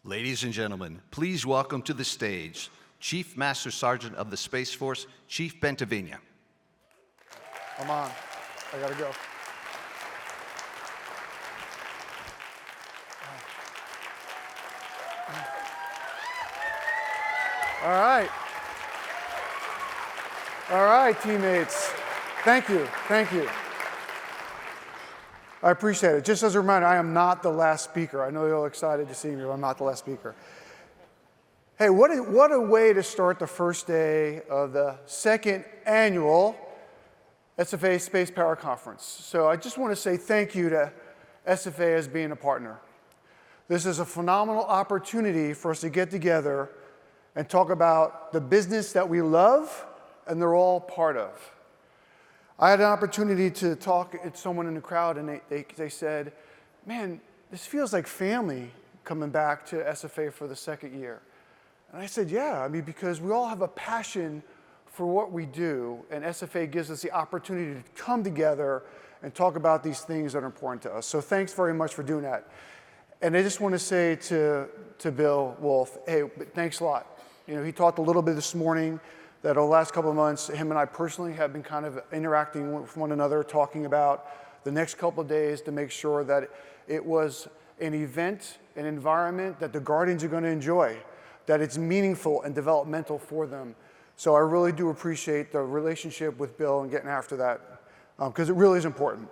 Ladies and gentlemen, please welcome to the stage Chief Master Sergeant of the Space Force, Chief Bentivegna. I'm on. I gotta go. All right. All right, teammates. Thank you. Thank you. I appreciate it. Just as a reminder, I am not the last speaker. I know you're all excited to see me, but I'm not the last speaker. Hey, what a way to start the first day of the second annual SFA Spacepower Conference. So I just want to say thank you to SFA as being a partner. This is a phenomenal opportunity for us to get together and talk about the business that we love and they're all part of. I had an opportunity to talk to someone in the crowd, and they said, man, this feels like family coming back to SFA for the second year. And I said, yeah, I mean, because we all have a passion for what we do, and SFA gives us the opportunity to come together and talk about these things that are important to us. So thanks very much for doing that. And I just want to say to Bill Wolf, hey, thanks a lot. You know, he talked a little bit this morning that over the last couple of months, him and I personally have been kind of interacting with one another, talking about the next couple of days to make sure that it was an event, an environment that the Guardians are going to enjoy, that it's meaningful and developmental for them. So I really do appreciate the relationship with Bill and getting after that, because it really is important.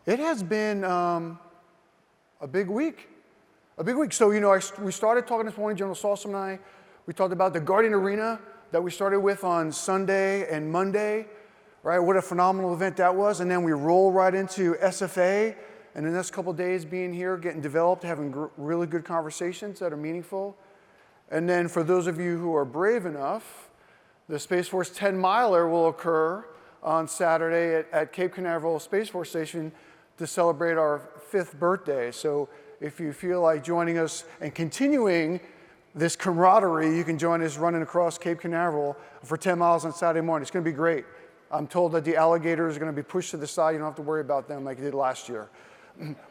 It has been a big week. A big week. So, you know, we started talking this morning, General Salsom and I, we talked about the Guardian Arena that we started with on Sunday and Monday, right? What a phenomenal event that was. And then we roll right into SFA, and the next couple of days being here, getting developed, having really good conversations that are meaningful. And then for those of you who are brave enough, the Space Force 10-miler will occur on Saturday at Cape Canaveral Space Force Station to celebrate our 5th birthday. So if you feel like joining us and continuing this camaraderie, you can join us running across Cape Canaveral for 10 miles on Saturday morning. It's going to be great. I'm told that the alligators are going to be pushed to the side. You don't have to worry about them like you did last year.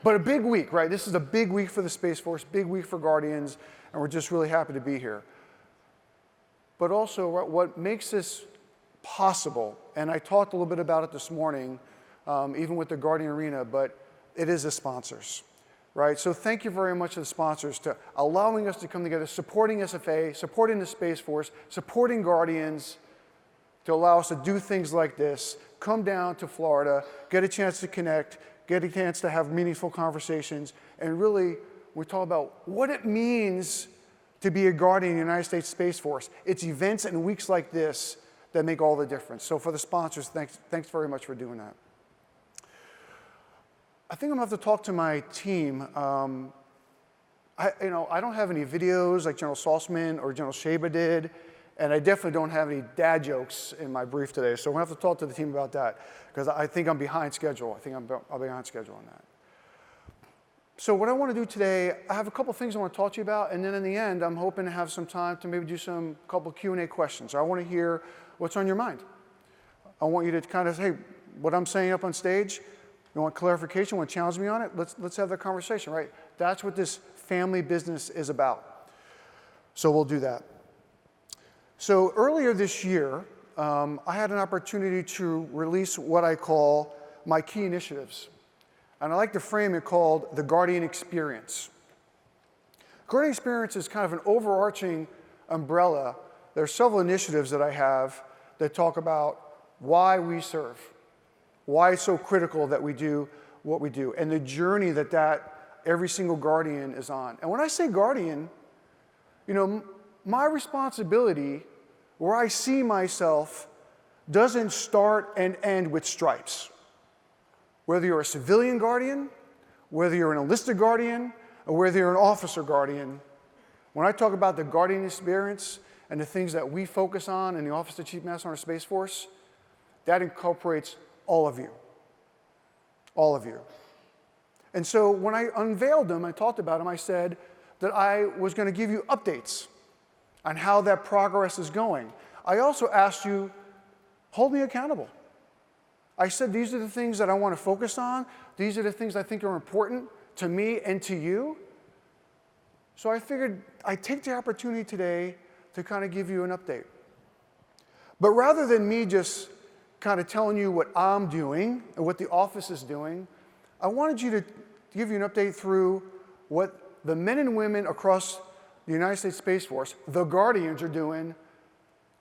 But a big week, right? This is a big week for the Space Force, big week for Guardians, and we're just really happy to be here. But also, what makes this possible, and I talked a little bit about it this morning, even with the Guardian Arena, but it is the sponsors. Right? So thank you very much to the sponsors for allowing us to come together, supporting SFA, supporting the Space Force, supporting Guardians, to allow us to do things like this, come down to Florida, get a chance to connect, get a chance to have meaningful conversations, and really, we talk about what it means to be a Guardian in the United States Space Force. It's events and weeks like this that make all the difference. So for the sponsors, thanks very much for doing that. I think I'm going to have to talk to my team. I don't have any videos like General Salzman or General Shaba did, and I definitely don't have any dad jokes in my brief today. So I'm going to have to talk to the team about that, because I think I'm behind schedule. I think I'll be behind schedule on that. So what I want to do today, I have a couple things I want to talk to you about, and then in the end, I'm hoping to have some time to maybe do some couple Q&A questions. I want to hear what's on your mind. I want you to kind of say, hey, what I'm saying up on stage, you want clarification, want to challenge me on it? Let's have that conversation, right? That's what this family business is about. So we'll do that. So earlier this year, I had an opportunity to release what I call my key initiatives. And I like to frame it called the Guardian Experience. Guardian Experience is kind of an overarching umbrella. There are several initiatives that I have that talk about why we serve, why it's so critical that we do what we do, and the journey that every single Guardian is on. And when I say Guardian, you know, my responsibility, where I see myself, doesn't start and end with stripes. Whether you're a civilian Guardian, whether you're an enlisted Guardian, or whether you're an officer Guardian, when I talk about the Guardian experience and the things that we focus on in the Office of Chief Master Sergeant Space Force, that incorporates all of you. All of you. And so when I unveiled them, I talked about them, I said that I was going to give you updates on how that progress is going. I also asked you, hold me accountable. I said, these are the things that I want to focus on. These are the things I think are important to me and to you. So I figured I'd take the opportunity today to kind of give you an update. But rather than me just kind of telling you what I'm doing and what the office is doing, I wanted you to give you an update through what the men and women across the United States Space Force, the Guardians, are doing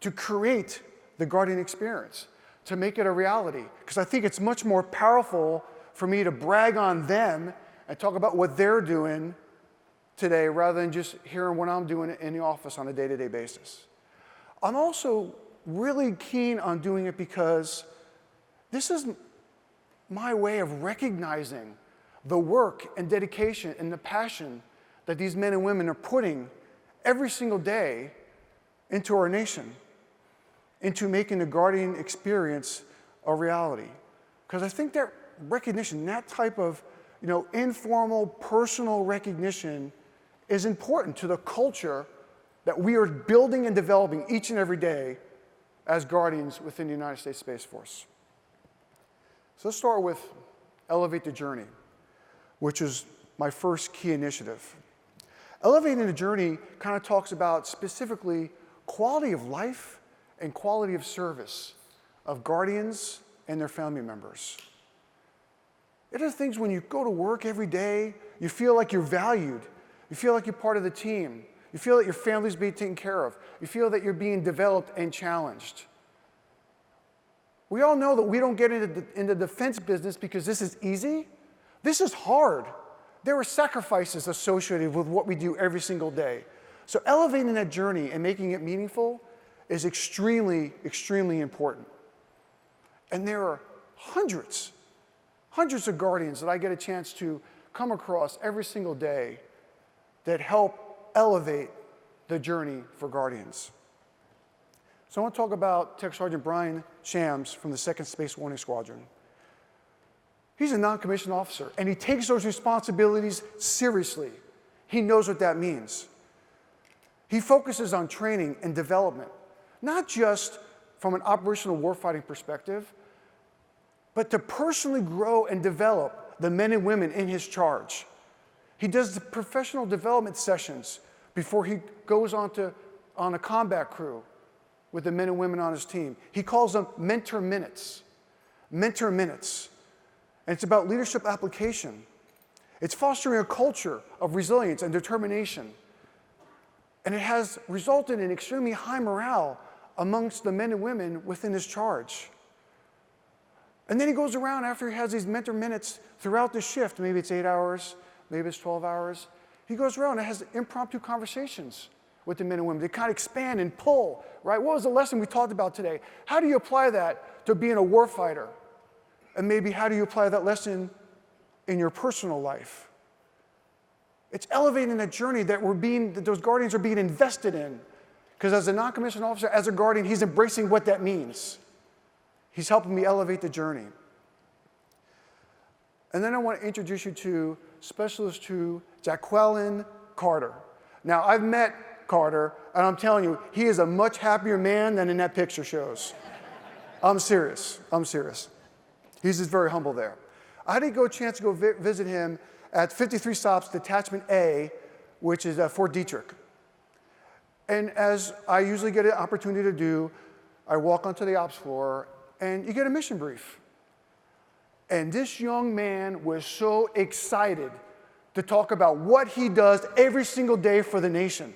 to create the Guardian experience, to make it a reality. Because I think it's much more powerful for me to brag on them and talk about what they're doing today rather than just hearing what I'm doing in the office on a day-to-day basis. I'm also really keen on doing it because this is my way of recognizing the work and dedication and the passion that these men and women are putting every single day into our nation, into making the Guardian experience a reality. Because I think that recognition, that type of informal, personal recognition is important to the culture that we are building and developing each and every day as Guardians within the United States Space Force. So let's start with Elevate the Journey, which is my first key initiative. Elevating the Journey kind of talks about specifically quality of life and quality of service of Guardians and their family members. It are things when you go to work every day, you feel like you're valued, you feel like you're part of the team, you feel that your family's being taken care of, you feel that you're being developed and challenged. We all know that we don't get into the defense business because this is easy. This is hard. There are sacrifices associated with what we do every single day. So elevating that journey and making it meaningful is extremely, extremely important. And there are hundreds of Guardians that I get a chance to come across every single day that help elevate the journey for Guardians. So I want to talk about Tech Sergeant Brian Shams from the 2nd Space Warning Squadron. He's a non-commissioned officer, and he takes those responsibilities seriously. He knows what that means. He focuses on training and development, not just from an operational warfighting perspective, but to personally grow and develop the men and women in his charge. He does the professional development sessions before he goes on a combat crew with the men and women on his team. He calls them mentor minutes. Mentor minutes. And it's about leadership application. It's fostering a culture of resilience and determination. And it has resulted in extremely high morale amongst the men and women within his charge. And then he goes around after he has these mentor minutes throughout the shift. Maybe it's 8 hours, maybe it's 12 hours. He goes around and has impromptu conversations with the men and women. They kind of expand and pull, right? What was the lesson we talked about today? How do you apply that to being a warfighter? And maybe how do you apply that lesson in your personal life? It's elevating that journey that those Guardians are being invested in. Because as a non-commissioned officer, as a Guardian, he's embracing what that means. He's helping me elevate the journey. And then I want to introduce you to Specialist 2, Jaqueline Carter. Now, I've met Carter, and I'm telling you, he is a much happier man than in that picture shows. I'm serious. He's just very humble there. I had a chance to go visit him at 53 Stops Detachment A, which is at Fort Detrick. And as I usually get an opportunity to do, I walk onto the ops floor, and you get a mission brief. And this young man was so excited to talk about what he does every single day for the nation,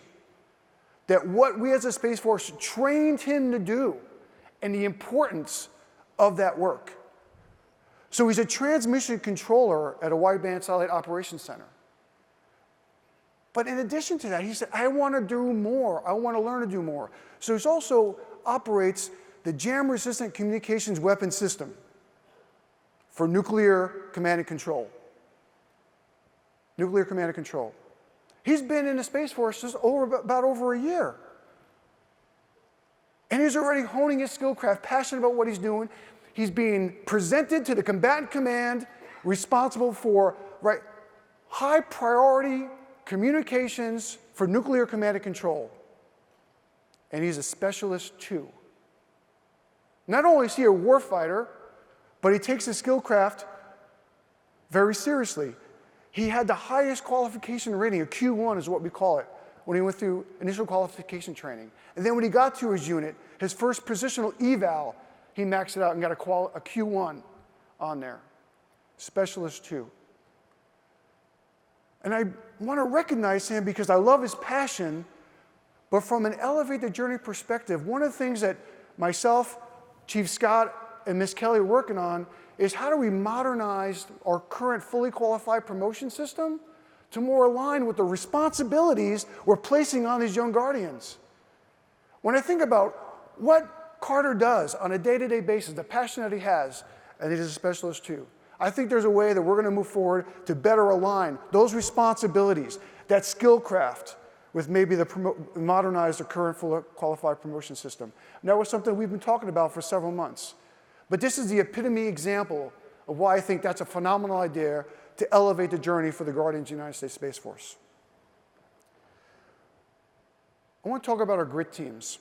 that what we as a Space Force trained him to do, and the importance of that work. So he's a transmission controller at a wideband satellite operations center. But in addition to that, he said, I want to do more. I want to learn to do more. So he also operates the jam-resistant communications weapon system for nuclear command and control. Nuclear command and control. He's been in the Space Force just about over a year. And he's already honing his skill craft, passionate about what he's doing. He's being presented to the combatant command responsible for high priority communications for nuclear command and control. And he's a Specialist 2. Not only is he a warfighter, but he takes his skill craft very seriously. He had the highest qualification rating, a Q1 is what we call it, when he went through initial qualification training. And then when he got to his unit, his first positional eval, he maxed it out and got a Q1 on there. Specialist 2. And I want to recognize him because I love his passion, but from an Elevate the Journey perspective, one of the things that myself, Chief Scott, and Ms. Kelly are working on is how do we modernize our current fully qualified promotion system to more align with the responsibilities we're placing on these young guardians. When I think about what Carter does on a day-to-day basis, the passion that he has, and he's a specialist too, I think there's a way that we're going to move forward to better align those responsibilities, that skill craft, with maybe modernize the current fully qualified promotion system. And that was something we've been talking about for several months. But this is the epitome example of why I think that's a phenomenal idea to elevate the journey for the Guardians of the United States Space Force. I want to talk about our grit teams.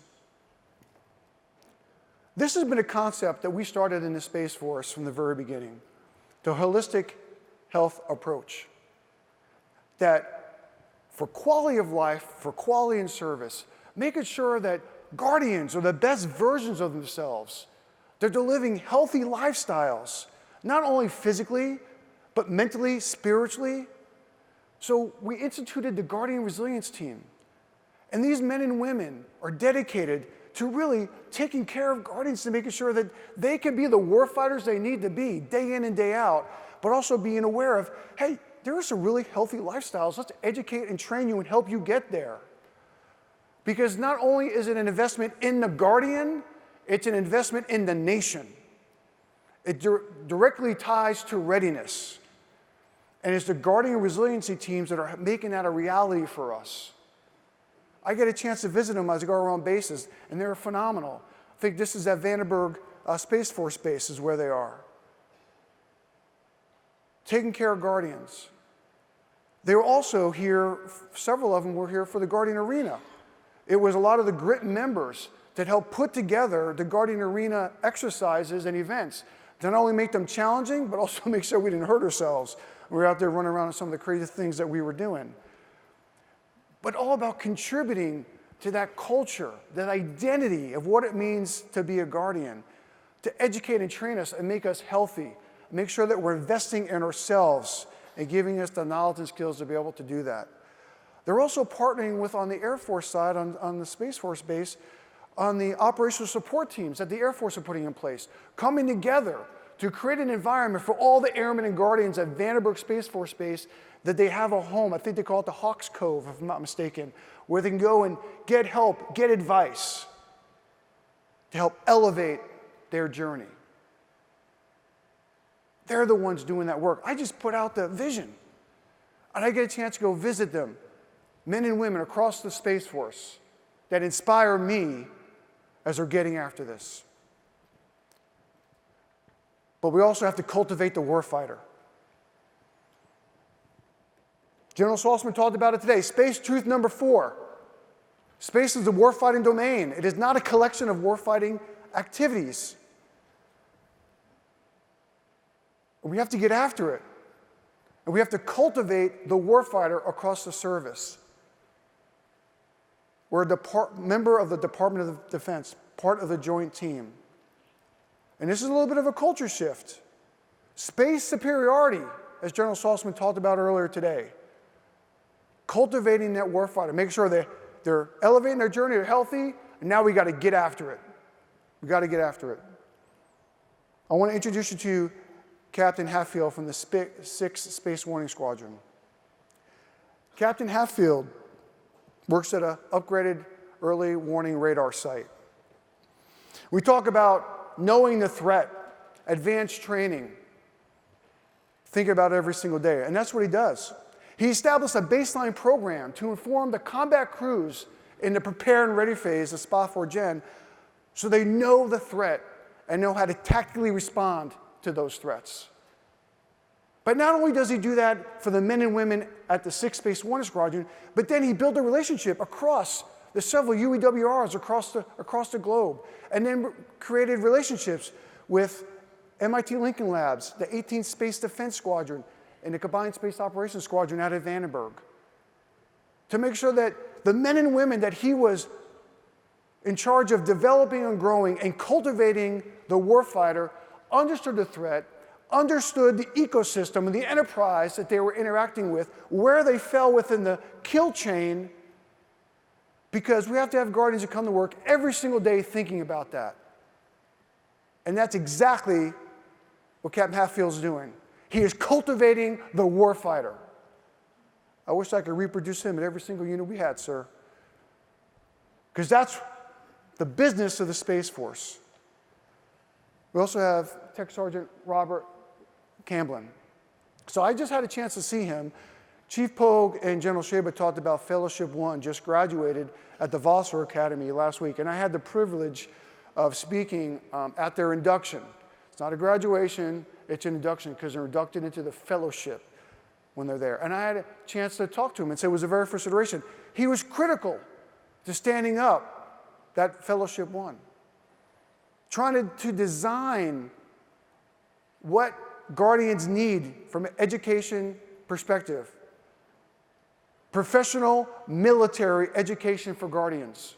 This has been a concept that we started in the Space Force from the very beginning, the holistic health approach. That for quality of life, for quality in service, making sure that Guardians are the best versions of themselves. They're living healthy lifestyles, not only physically, but mentally, spiritually. So we instituted the Guardian Resilience Team. And these men and women are dedicated to really taking care of Guardians and making sure that they can be the war fighters they need to be day in and day out, but also being aware of, hey, there are some really healthy lifestyles. Let's educate and train you and help you get there. Because not only is it an investment in the Guardian, it's an investment in the nation. It directly ties to readiness. And it's the Guardian Resiliency teams that are making that a reality for us. I get a chance to visit them as I go around bases, and they're phenomenal. I think this is at Vandenberg Space Force Base is where they are. Taking care of Guardians. They were also here, several of them were here for the Guardian Arena. It was a lot of the GRIT members that helped put together the Guardian Arena exercises and events to not only make them challenging, but also make sure we didn't hurt ourselves. We were out there running around on some of the crazy things that we were doing. But all about contributing to that culture, that identity of what it means to be a Guardian, to educate and train us and make us healthy, make sure that we're investing in ourselves and giving us the knowledge and skills to be able to do that. They're also partnering with, on the Air Force side, on the Space Force base, on the operational support teams that the Air Force are putting in place, coming together to create an environment for all the airmen and Guardians at Vandenberg Space Force Base that they have a home. I think they call it the Hawks Cove, if I'm not mistaken, where they can go and get help, get advice to help elevate their journey. They're the ones doing that work. I just put out the vision, and I get a chance to go visit them, men and women across the Space Force that inspire me as they're getting after this. But we also have to cultivate the war fighter. General Saltzman talked about it today. Space truth number 4. Space is the warfighting domain. It is not a collection of warfighting activities. We have to get after it. And we have to cultivate the warfighter across the service. We're a member of the Department of Defense, part of the joint team. And this is a little bit of a culture shift. Space superiority, as General Saltzman talked about earlier today. Cultivating that warfighter, making sure they're elevating their journey, they're healthy, and now we got to get after it. We got to get after it. I want to introduce you to Captain Hatfield from the 6th Space Warning Squadron. Captain Hatfield works at an upgraded early warning radar site. We talk about knowing the threat, advanced training. Think about it every single day, and that's what he does. He established a baseline program to inform the combat crews in the prepare and ready phase of SPA 4 Gen so they know the threat and know how to tactically respond to those threats. But not only does he do that for the men and women at the 6th Space Warning Squadron, but then he built a relationship across the several UEWRs across the globe, and then created relationships with MIT Lincoln Labs, the 18th Space Defense Squadron, in the Combined Space Operations Squadron out of Vandenberg, to make sure that the men and women that he was in charge of developing and growing and cultivating the warfighter understood the threat, understood the ecosystem and the enterprise that they were interacting with, where they fell within the kill chain, because we have to have Guardians that come to work every single day thinking about that. And that's exactly what Captain Hatfield's doing. He is cultivating the warfighter. I wish I could reproduce him in every single unit we had, sir. Because that's the business of the Space Force. We also have Tech Sergeant Robert Camblin. So I just had a chance to see him. Chief Pogue and General Sheba talked about Fellowship 1, just graduated at the Vassar Academy last week, and I had the privilege of speaking at their induction. It's not a graduation, it's an induction, because they're inducted into the fellowship when they're there. And I had a chance to talk to him and say it was the very first iteration. He was critical to standing up that Fellowship 1, trying to design what Guardians need from an education perspective. Professional military education for Guardians.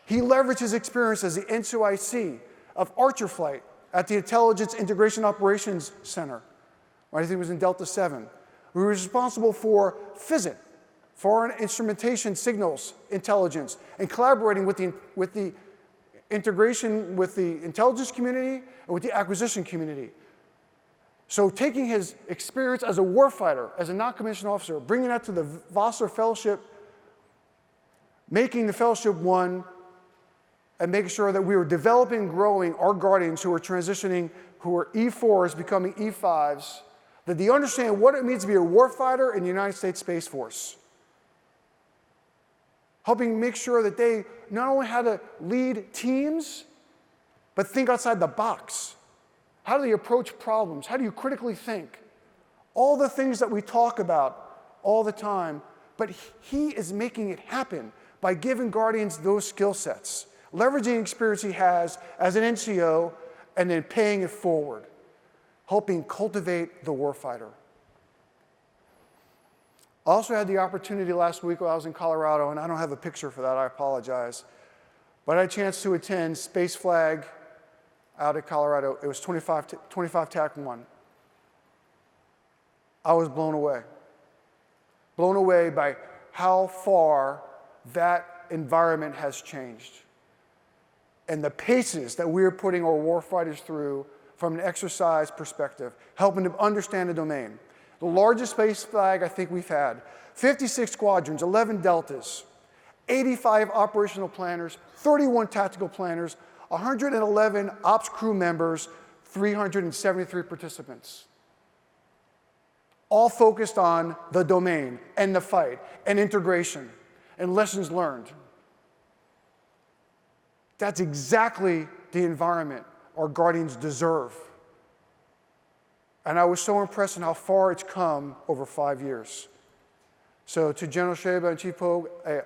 He leveraged his experience as the NCOIC of Archer Flight at the Intelligence Integration Operations Center. I think it was in Delta 7. We were responsible for FISIT, Foreign Instrumentation Signals Intelligence, and collaborating with the integration with the intelligence community and with the acquisition community. So taking his experience as a warfighter, as a non-commissioned officer, bringing that to the Vassar Fellowship, making the Fellowship 1, and making sure that we were developing and growing our Guardians who are transitioning, who are E4s becoming E5s, that they understand what it means to be a warfighter in the United States Space Force. Helping make sure that they not only how to lead teams, but think outside the box. How do they approach problems? How do you critically think? All the things that we talk about all the time, but he is making it happen by giving Guardians those skill sets, leveraging experience he has as an NCO, and then paying it forward, helping cultivate the warfighter. I also had the opportunity last week while I was in Colorado, and I don't have a picture for that, I apologize, but I had a chance to attend Space Flag out of Colorado. It was 25 TAC 1. I was blown away by how far that environment has changed and the paces that we're putting our warfighters through from an exercise perspective, helping them understand the domain. The largest space flag I think we've had, 56 squadrons, 11 deltas, 85 operational planners, 31 tactical planners, 111 ops crew members, 373 participants. All focused on the domain and the fight and integration and lessons learned. That's exactly the environment our Guardians deserve. And I was so impressed in how far it's come over 5 years. So to General Sheba and Chief Pogue, hey,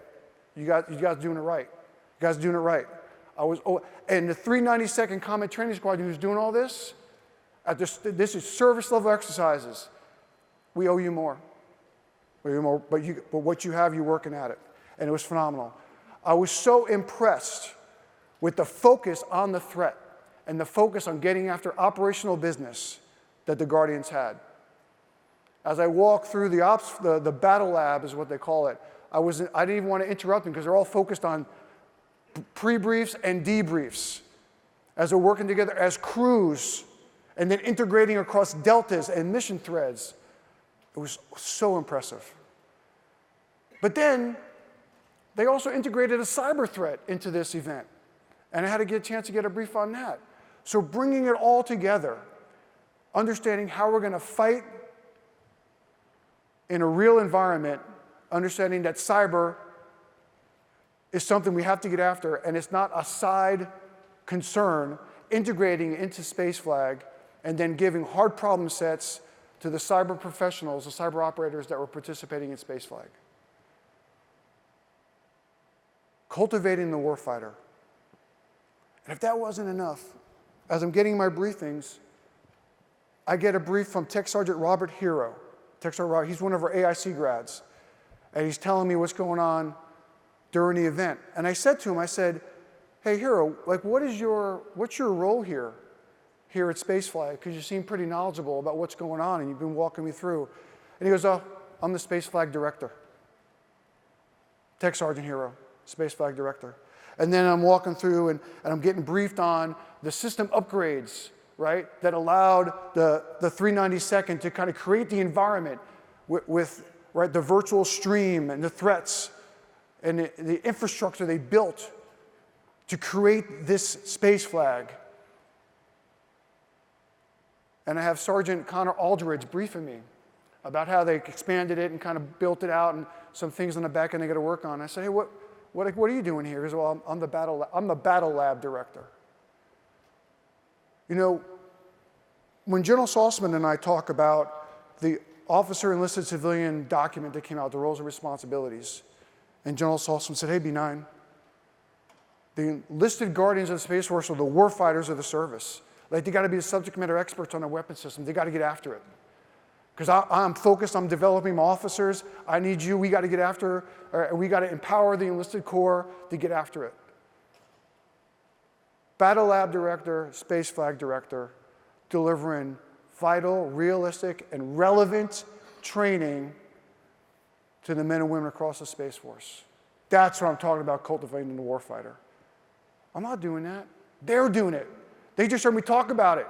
you guys doing it right. You guys doing it right. And the 392nd Combat Training Squadron who's doing all this, this is service level exercises. We owe you more. We owe you more, but what you have, you're working at it. And it was phenomenal. I was so impressed with the focus on the threat and the focus on getting after operational business that the Guardians had. As I walked through the battle lab is what they call it, I didn't even want to interrupt them because they're all focused on pre-briefs and debriefs as they're working together as crews and then integrating across deltas and mission threads. It was so impressive. But then they also integrated a cyber threat into this event, and I had to get a chance to get a brief on that. So bringing it all together, understanding how we're going to fight in a real environment, understanding that cyber is something we have to get after, and it's not a side concern, integrating into Space Flag, and then giving hard problem sets to the cyber professionals, the cyber operators that were participating in Space Flag. Cultivating the warfighter. And if that wasn't enough, as I'm getting my briefings, I get a brief from Tech Sergeant Robert Hero. Tech Sergeant Robert, he's one of our AIC grads. And he's telling me what's going on during the event. And I said to him, I said, hey, Hero, like, what's your role here at Space Flag? Because you seem pretty knowledgeable about what's going on, and you've been walking me through. And he goes, oh, I'm the Space Flag Director. Tech Sergeant Hero, Space Flag Director. And then I'm walking through, and I'm getting briefed on the system upgrades, right, that allowed the 392nd to kind of create the environment with right, the virtual stream and the threats and the infrastructure they built to create this space flag. And I have Sergeant Connor Aldridge briefing me about how they expanded it and kind of built it out and some things on the back end they got to work on. I said, hey, what are you doing here? He goes, well, I'm the battle lab director. You know, when General Saltzman and I talk about the officer enlisted civilian document that came out, the roles and responsibilities, and General Saltzman said, hey, B9, the enlisted guardians of the Space Force are the war fighters of the service. Like, they got to be the subject matter experts on their weapon system. They got to get after it. Because I'm focused on developing my officers. I need you. We got to get after, we got to empower the enlisted corps to get after it. Battle Lab Director, Space Flag Director, delivering vital, realistic, and relevant training to the men and women across the Space Force. That's what I'm talking about, cultivating the war fighter. I'm not doing that. They're doing it. They just heard me talk about it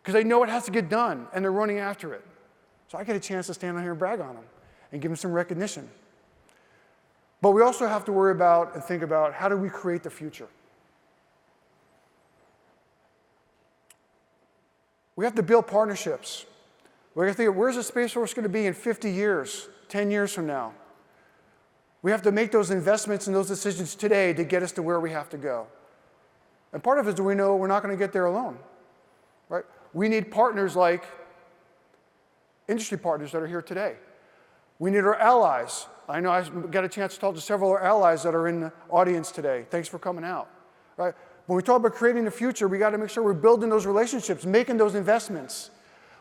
because they know it has to get done, and they're running after it. So I get a chance to stand on here and brag on them and give them some recognition. But we also have to worry about and think about how do we create the future. We have to build partnerships. We have to think, where's the Space Force going to be in 50 years, 10 years from now? We have to make those investments and those decisions today to get us to where we have to go. And part of it is we know we're not going to get there alone, right? We need partners like industry partners that are here today. We need our allies. I know I got a chance to talk to several of our allies that are in the audience today. Thanks for coming out, right? When we talk about creating the future, we got to make sure we're building those relationships, making those investments.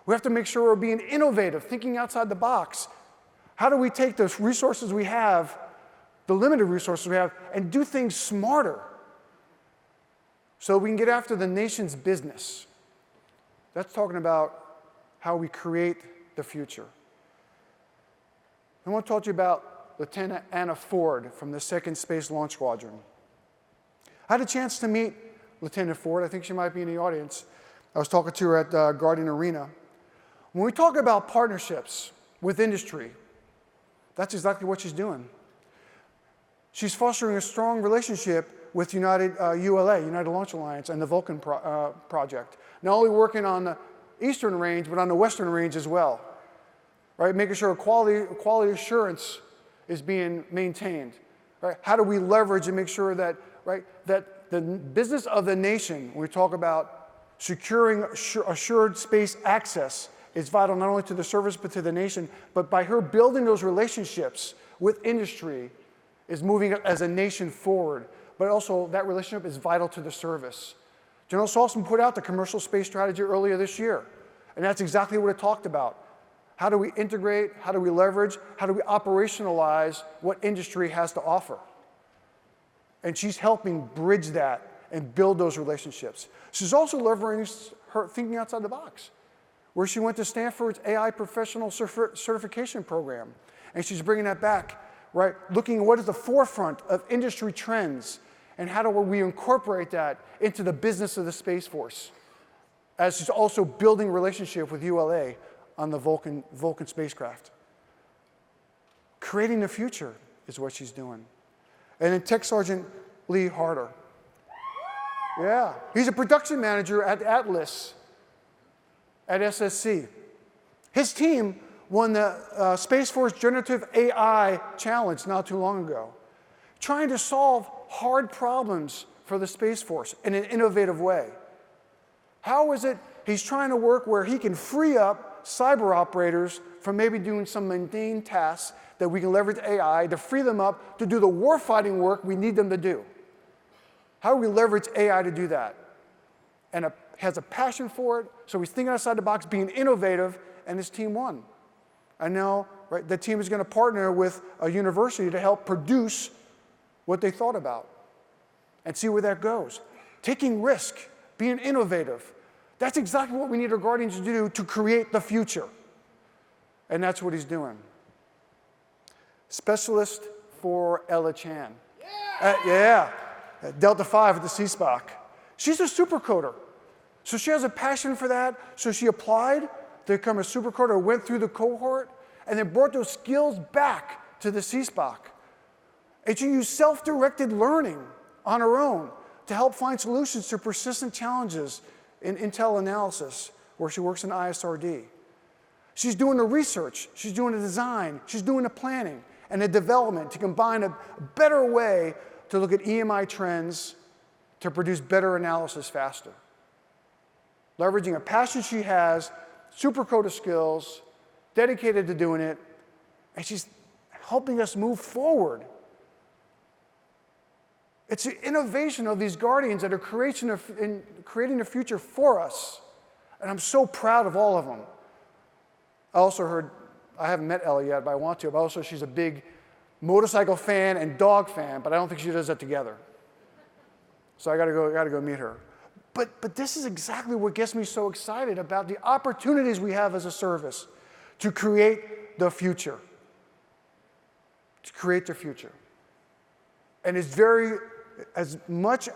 We have to make sure we're being innovative, thinking outside the box. How do we take those resources we have, the limited resources we have, and do things smarter so we can get after the nation's business? That's talking about how we create the future. I want to talk to you about Lieutenant Anna Ford from the 2nd Space Launch Squadron. I had a chance to meet Lieutenant Ford. I think she might be in the audience. I was talking to her at Guardian Arena. When we talk about partnerships with industry, that's exactly what she's doing. She's fostering a strong relationship with United Launch Alliance, and the Vulcan project. Not only working on the eastern range, but on the western range as well. Right? Making sure quality assurance is being maintained. Right? How do we leverage and make sure that, right, that the business of the nation, when we talk about securing assured space access, is vital not only to the service but to the nation, but by her building those relationships with industry is moving as a nation forward. But also that relationship is vital to the service. General Saltzman put out the commercial space strategy earlier this year, and that's exactly what it talked about. How do we integrate, how do we leverage, how do we operationalize what industry has to offer? And she's helping bridge that and build those relationships. She's also leveraging her thinking outside the box, where she went to Stanford's AI professional certification program, and she's bringing that back, right? Looking at what is the forefront of industry trends, and how do we incorporate that into the business of the Space Force, as she's also building a relationship with ULA on the Vulcan spacecraft. Creating the future is what she's doing. And then Tech Sergeant Lee Harder. Yeah, he's a production manager at Atlas at SSC. His team won the Space Force Generative AI Challenge not too long ago, trying to solve hard problems for the Space Force in an innovative way. How is it he's trying to work where he can free up cyber operators from maybe doing some mundane tasks that we can leverage AI to free them up to do the warfighting work we need them to do? How do we leverage AI to do that? And has a passion for it, so he's thinking outside the box, being innovative, and his team won. And now, right, the team is going to partner with a university to help produce what they thought about and see where that goes. Taking risk, being innovative. That's exactly what we need our guardians to do to create the future. And that's what he's doing. Specialist for Ella Chan. Yeah. Delta 5 at the CSPOC. She's a supercoder. So she has a passion for that. So she applied to become a supercoder, went through the cohort, and then brought those skills back to the CSPOC. And she used self-directed learning on her own to help find solutions to persistent challenges in Intel analysis, where she works in ISRD. She's doing the research, she's doing the design, she's doing the planning and the development to combine a better way to look at EMI trends to produce better analysis faster. Leveraging a passion she has, supercoder skills, dedicated to doing it, and she's helping us move forward. It's the innovation of these guardians that are creating a future for us. And I'm so proud of all of them. I also heard, I haven't met Ella yet, but I want to, but also she's a big motorcycle fan and dog fan, but I don't think she does that together. So I gotta go meet her. But this is exactly what gets me so excited about the opportunities we have as a service to create the future. To create the future. And it's as much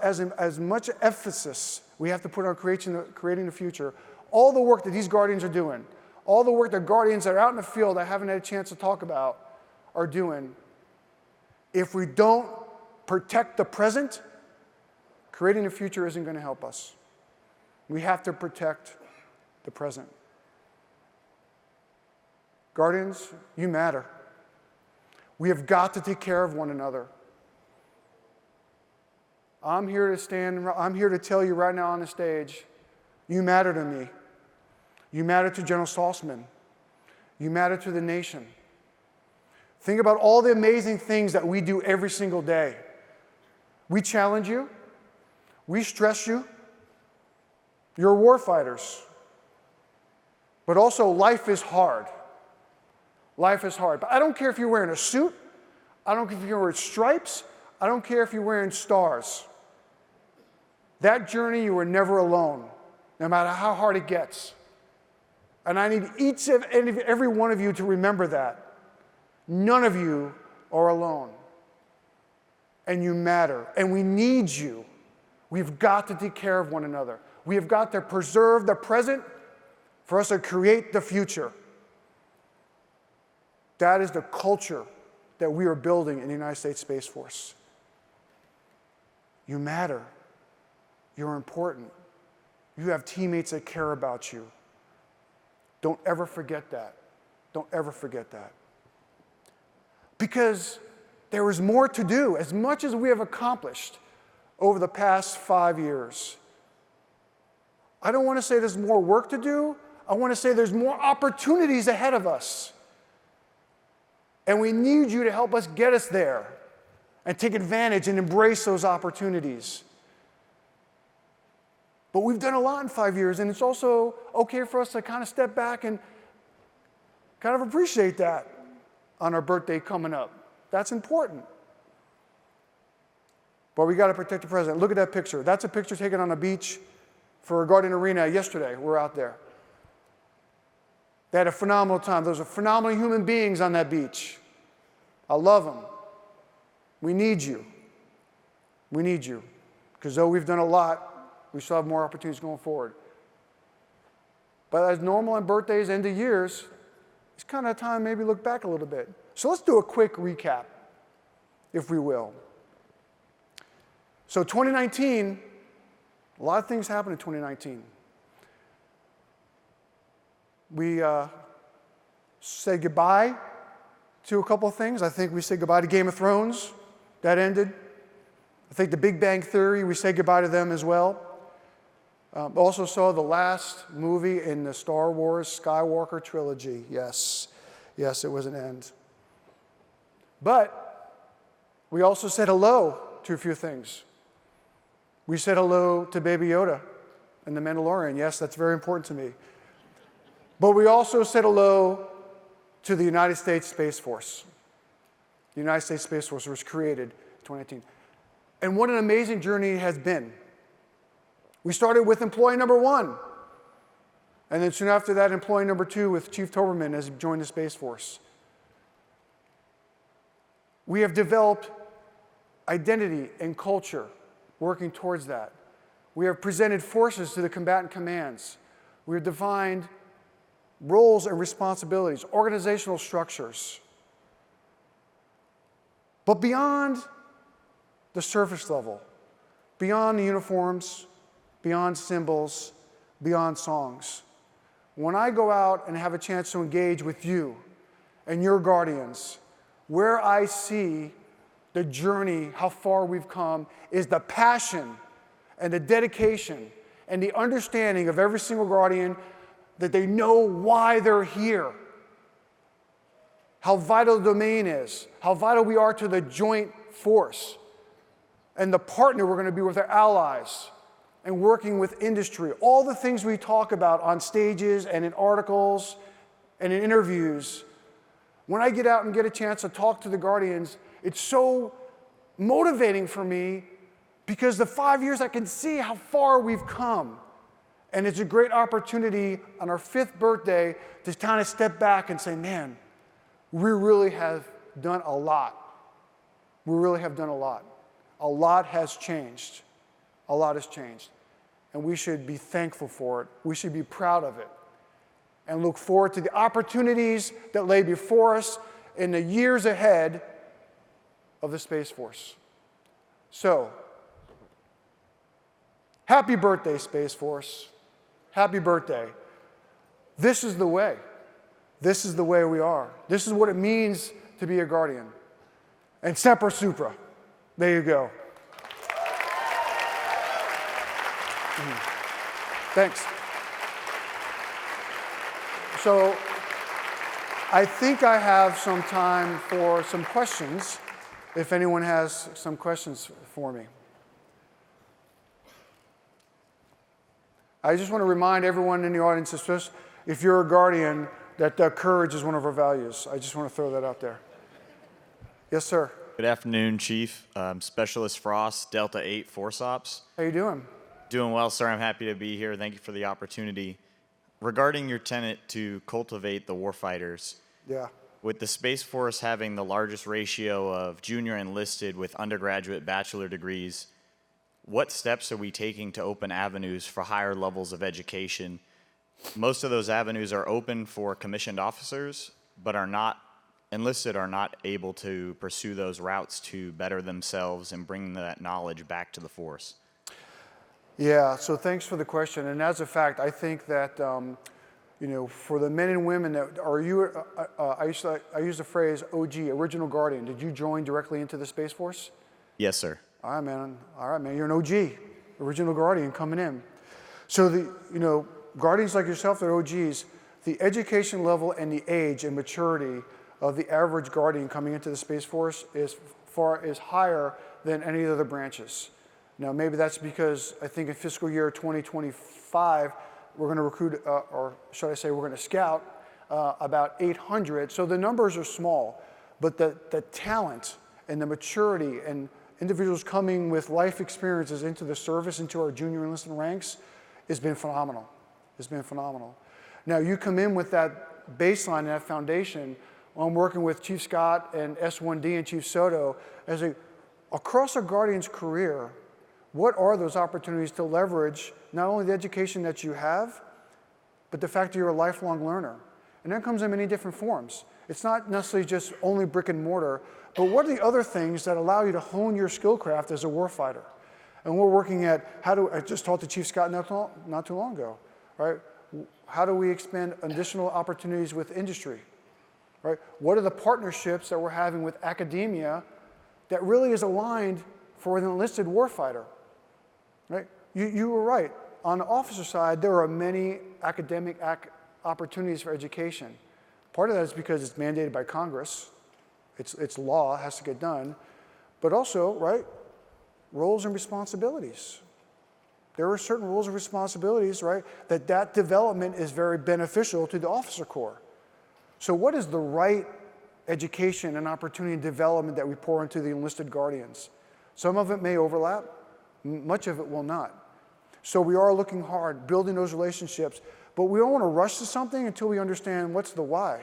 emphasis we have to put on creating the future, all the work that these guardians are doing, all the work that guardians that are out in the field I haven't had a chance to talk about are doing, if we don't protect the present, creating the future isn't going to help us. We have to protect the present. Guardians, you matter. We have got to take care of one another. I'm here to tell you right now on the stage, you matter to me. You matter to General Saltzman. You matter to the nation. Think about all the amazing things that we do every single day. We challenge you. We stress you. You're war fighters. But also, life is hard. Life is hard. But I don't care if you're wearing a suit. I don't care if you're wearing stripes. I don't care if you're wearing stars. That journey, you are never alone, no matter how hard it gets. And I need every one of you to remember that. None of you are alone. And you matter. And we need you. We've got to take care of one another. We have got to preserve the present for us to create the future. That is the culture that we are building in the United States Space Force. You matter. You're important. You have teammates that care about you. Don't ever forget that. Don't ever forget that. Because there is more to do. As much as we have accomplished over the past 5 years, I don't want to say there's more work to do. I want to say there's more opportunities ahead of us. And we need you to help us get us there and take advantage and embrace those opportunities. But we've done a lot in 5 years, and it's also okay for us to kind of step back and kind of appreciate that on our birthday coming up. That's important. But we got to protect the present. Look at that picture. That's a picture taken on a beach for a Guardian Arena yesterday. We're out there. They had a phenomenal time. Those are phenomenal human beings on that beach. I love them. We need you. We need you. Because though we've done a lot, we still have more opportunities going forward. But as normal on birthdays, end of years, it's kind of time maybe look back a little bit. So let's do a quick recap, if we will. So 2019, a lot of things happened in 2019. We said goodbye to a couple of things. I think we said goodbye to Game of Thrones. That ended. I think the Big Bang Theory, we said goodbye to them as well. Also saw the last movie in the Star Wars Skywalker trilogy. Yes, it was an end. But we also said hello to a few things. We said hello to Baby Yoda and The Mandalorian. Yes, that's very important to me. But we also said hello to the United States Space Force. The United States Space Force was created in 2018. And what an amazing journey it has been. We started with employee number 1. And then soon after that, employee number 2 with Chief Toberman has joined the Space Force. We have developed identity and culture working towards that. We have presented forces to the combatant commands. We have defined roles and responsibilities, organizational structures. But beyond the surface level, beyond the uniforms, beyond symbols, beyond songs, when I go out and have a chance to engage with you and your guardians, where I see the journey, how far we've come, is the passion and the dedication and the understanding of every single guardian that they know why they're here, how vital the domain is, how vital we are to the joint force, and the partner we're going to be with our allies, and working with industry. All the things we talk about on stages and in articles and in interviews. When I get out and get a chance to talk to the guardians, it's so motivating for me because the 5 years I can see how far we've come. And it's a great opportunity on our 5th birthday to kind of step back and say, man, we really have done a lot. We really have done a lot. A lot has changed. A lot has changed. And we should be thankful for it. We should be proud of it. And look forward to the opportunities that lay before us in the years ahead of the Space Force. So, happy birthday, Space Force. Happy birthday. This is the way. This is the way we are. This is what it means to be a guardian. And Semper Supra. There you go. Thanks. So, I think I have some time for some questions, if anyone has some questions for me. I just want to remind everyone in the audience, especially if you're a guardian, that courage is one of our values. I just want to throw that out there. Yes, sir. Good afternoon, Chief. Specialist Frost, Delta 8 Force Ops. How you doing? Doing well, sir. I'm happy to be here. Thank you for the opportunity. Regarding your tenet to cultivate the warfighters, with the Space Force having the largest ratio of junior enlisted with undergraduate bachelor degrees, what steps are we taking to open avenues for higher levels of education? Most of those avenues are open for commissioned officers, but enlisted are not able to pursue those routes to better themselves and bring that knowledge back to the force. Yeah, so thanks for the question. And as a fact, I think that, for the men and women that are I use the phrase OG, Original Guardian. Did you join directly into the Space Force? Yes, sir. All right, man. You're an OG, Original Guardian coming in. So Guardians like yourself, they're OGs. The education level and the age and maturity of the average Guardian coming into the Space Force is higher than any other branches. Now, maybe that's because I think in fiscal year 2025, we're going to recruit, or should I say we're going to scout about 800. So the numbers are small, but the talent and the maturity and individuals coming with life experiences into the service, into our junior enlisted ranks, has been phenomenal. It's been phenomenal. Now, you come in with that baseline and that foundation. I'm working with Chief Scott and S1D and Chief Soto across a Guardian's career. What are those opportunities to leverage not only the education that you have, but the fact that you're a lifelong learner? And that comes in many different forms. It's not necessarily just only brick and mortar, but what are the other things that allow you to hone your skill craft as a warfighter? And we're working at I just talked to Chief Scott not too long ago, right? How do we expand additional opportunities with industry, right? What are the partnerships that we're having with academia that really is aligned for an enlisted warfighter? Right? You were right. On the officer side, there are many academic opportunities for education. Part of that is because it's mandated by Congress. It's law, it has to get done. But also, right, roles and responsibilities. there are certain roles and responsibilities, right, that development is very beneficial to the officer corps. So what is the right education and opportunity and development that we pour into the enlisted guardians? Some of it may overlap, much of it will not. So we are looking hard, building those relationships, but we don't want to rush to something until we understand what's the why.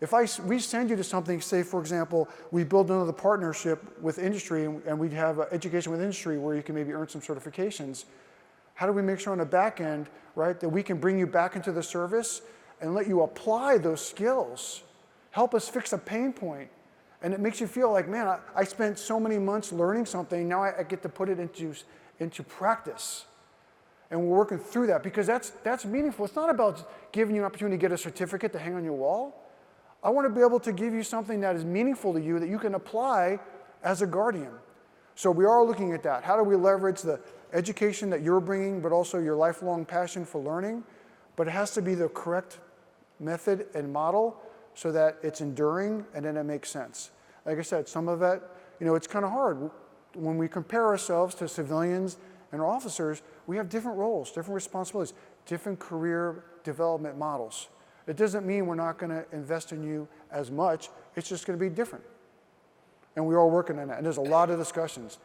If we send you to something, say, for example, we build another partnership with industry and we have education with industry where you can maybe earn some certifications, how do we make sure on the back end, right, that we can bring you back into the service and let you apply those skills, help us fix a pain point, and it makes you feel like, man, I spent so many months learning something, now I get to put it into practice. And we're working through that because that's meaningful. It's not about giving you an opportunity to get a certificate to hang on your wall. I want to be able to give you something that is meaningful to you that you can apply as a guardian. So we are looking at that. How do we leverage the education that you're bringing, but also your lifelong passion for learning? But it has to be the correct method and model so that it's enduring and then it makes sense. Like I said, some of it, it's kind of hard. When we compare ourselves to civilians and our officers, we have different roles, different responsibilities, different career development models. It doesn't mean we're not going to invest in you as much. It's just going to be different. And we're all working on that. And there's a lot of discussions.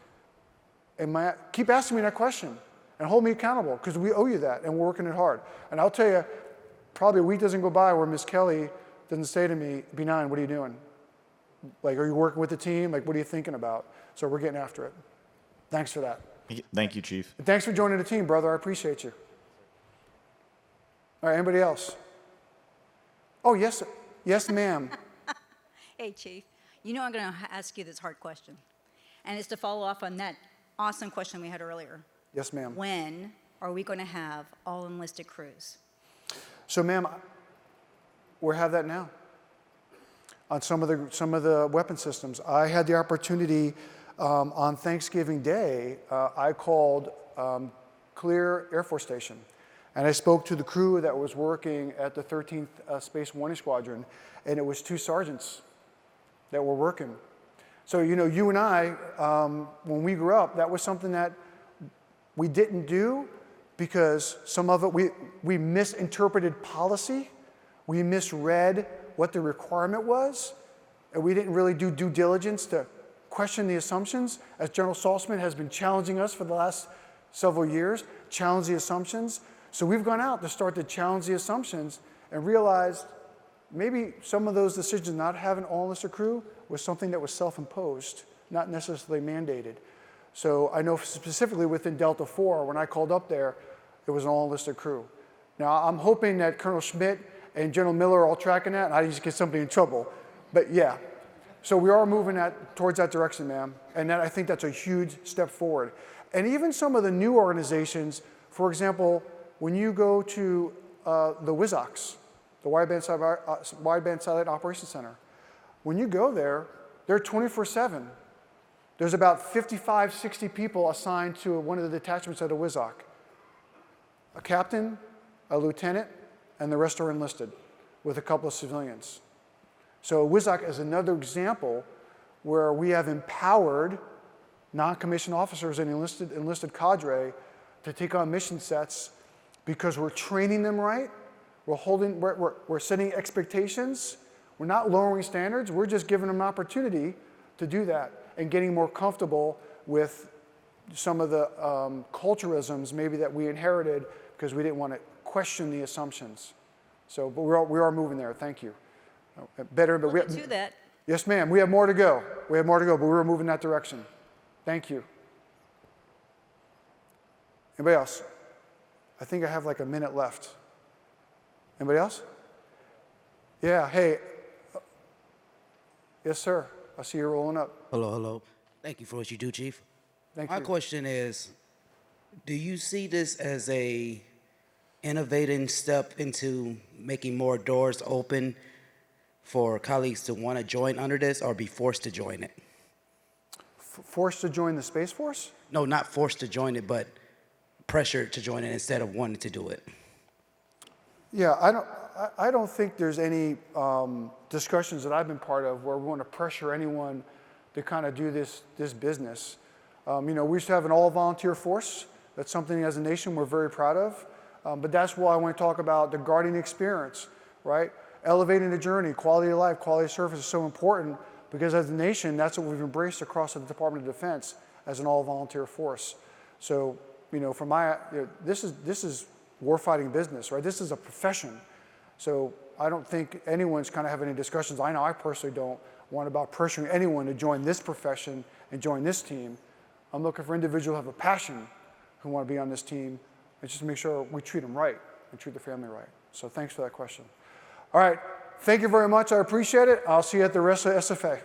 And keep asking me that question and hold me accountable because we owe you that and we're working it hard. And I'll tell you, probably a week doesn't go by where Ms. Kelly doesn't say to me, "Benign, what are you doing? Like, are you working with the team? Like, what are you thinking about?" So we're getting after it. Thanks for that. Thank you, Chief. And thanks for joining the team, brother. I appreciate you. All right, anybody else? Oh, yes, sir. Yes, ma'am. Hey, Chief. I'm going to ask you this hard question. And it's to follow off on that awesome question we had earlier. Yes, ma'am. When are we going to have all enlisted crews? So, ma'am, we have that now on some of the weapon systems. I had the opportunity on Thanksgiving Day. I called Clear Air Force Station. And I spoke to the crew that was working at the 13th Space Warning Squadron, and it was 2 sergeants that were working. So, you and I, when we grew up, that was something that we didn't do because some of it, we misinterpreted policy, we misread what the requirement was, and we didn't really do due diligence to question the assumptions, as General Saltzman has been challenging us for the last several years, challenge the assumptions. So we've gone out to start to challenge the assumptions and realized maybe some of those decisions not having all enlisted crew was something that was self-imposed, not necessarily mandated. So I know specifically within Delta 4, when I called up there, it was an all enlisted crew. Now I'm hoping that Colonel Schmidt and General Miller are all tracking that and I just get somebody in trouble. But yeah, so we are moving towards that direction, ma'am. And I think that's a huge step forward. And even some of the new organizations, for example, when you go to the WSOCs, the Wideband Satellite Operations Center, when you go there, they're 24/7. There's about 55, 60 people assigned to one of the detachments at a WSOC. A captain, a lieutenant, and the rest are enlisted with a couple of civilians. So WSOC is another example where we have empowered non-commissioned officers and enlisted cadre to take on mission sets because we're training them right, we're setting expectations, we're not lowering standards, we're just giving them an opportunity to do that and getting more comfortable with some of the culturalisms maybe that we inherited because we didn't want to question the assumptions. So, but we are moving there, thank you. Better, but We'll get to that. Yes, ma'am, we have more to go. We have more to go, but we're moving that direction. Thank you. Anybody else? I think I have like a minute left. Anybody else? Yeah, hey. Yes, sir. I see you rolling up. Hello. Thank you for what you do, Chief. Thank you. My question is, do you see this as a innovating step into making more doors open for colleagues to want to join under this or be forced to join it? Forced to join the Space Force? No, not forced to join it, but pressured to join it instead of wanting to do it. Yeah, I don't think there's any discussions that I've been part of where we want to pressure anyone to kind of do this business. We used to have an all-volunteer force That's something as a nation we're very proud of. But that's why I want to talk about the guardian experience, right? Elevating the journey, quality of life, quality of service is so important because as a nation, that's what we've embraced across the Department of Defense as an all-volunteer force. So, for this is warfighting business, right? This is a profession. So I don't think anyone's kind of having any discussions. I know I personally don't want about pressuring anyone to join this profession and join this team. I'm looking for individuals who have a passion who want to be on this team and just make sure we treat them right and treat the family right. So thanks for that question. All right, thank you very much. I appreciate it. I'll see you at the rest of SFA.